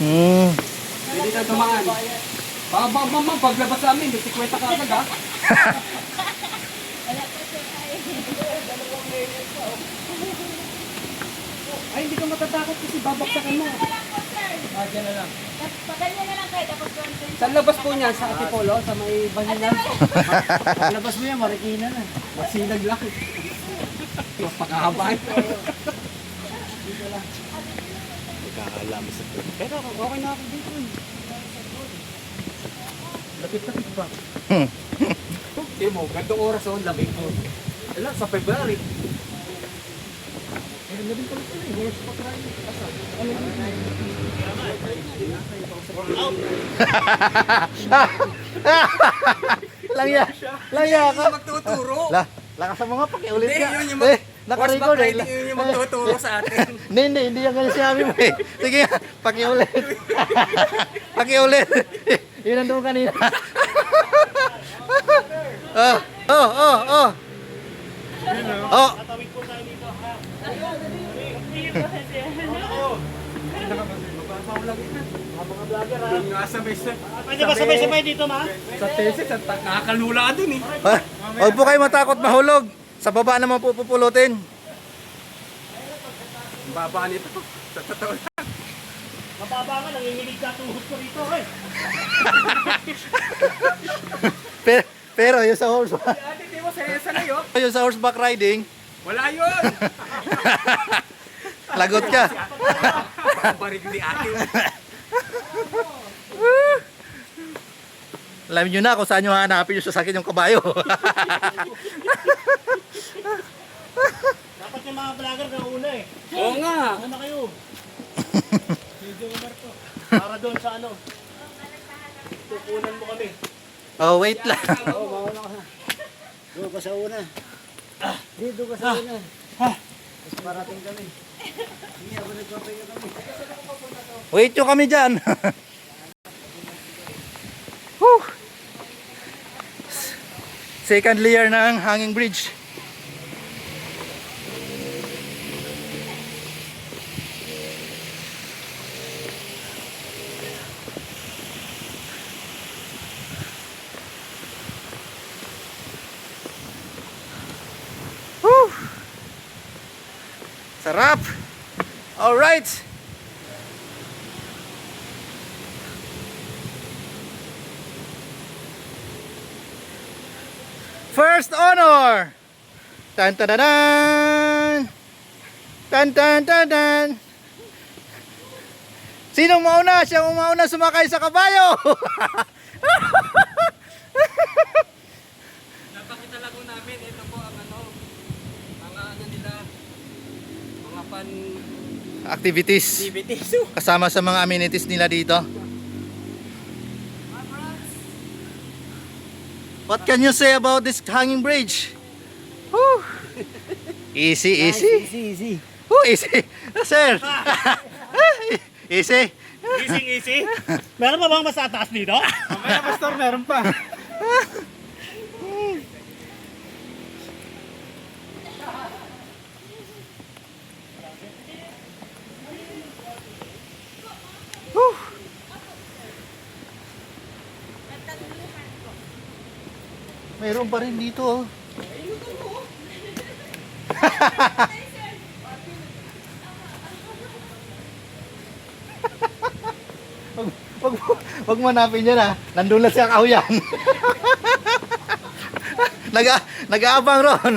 Hindi na tumaan. Mama, paglabas namin, may 50 ka agad ha. Ay, hindi ka matatakot kasi babaksakan mo. Diyan na lang. Paganyan na lang kayo, tapos doon. Sa labas po niya, sa Antipolo, sa may banhinan. Labas mo yan, Marikina na. Masinag lang. Mas pakahabaan. Kakaalam sa Pero okay na ako dito eh. Lapit-lapit pa. Okay mo, gandong oras ako, lamig ko. Alam, sa February. Meron na din pala sila eh. Horse pa try. Langya ka. Magtuturo. Lakas mo nga, pakiulit Hindi, ka. yun yung Naka-record eh. yun yung magtuturo sa atin. Hindi yan ganyan sinabi mo eh. Sige nga, pakiulit. Pakiulit. Yun ang doon kanina. Oh. Yung nga sabay-sabay. Pwede ba sabay-sabay dito, ma? Sa tesis, nakakalula dun eh. Huwag po kayo matakot mahulog. Sa baba naman po pupulutin. Ang baba nito. Sa totoo lang. Mababa nga, nanginginig ka tuhod ko rito, eh. Pero yung sa horseback, Ate, di mo sanay oh. yung sa horseback riding, Wala yun. lagot ka. Barig ni ate. Alam nyo na kung saan nyo hanapin yung sasakyan yung kabayo. Dapat yung mga vlogger na una, eh. Oo nga. Una kayo. Video Marco. Para doon sa ano. Tukunan mo kami. Oh, wait lang. Doon ka sa una. Dito ka sa una. Mas parating kami. Hindi ako nagpapahinga kami. Wait nyo kami dyan. Whew. Second layer ng hanging bridge. Whew. Sarap. All right. First honor. Tan tan tan tan. Tan tan tan tan. Sinong mauna? Siyang mauna sumakay sa kabayo. Napakita lang ko namin, ito po ang ano nila, mga pan Activities. activities. Kasama sa mga amenities nila dito. What can you say about this hanging bridge? Whew. Easy. Easy. Easy. Sir. Easy. Easy. Meron pa bang mas ataas dito? Mamaya, Pastor, meron pa. Whew. Mayroon pa rin dito. Oh. Wag mo hanapin yan ha. Nandun lang siya kahuyan. Nag-aabang ron.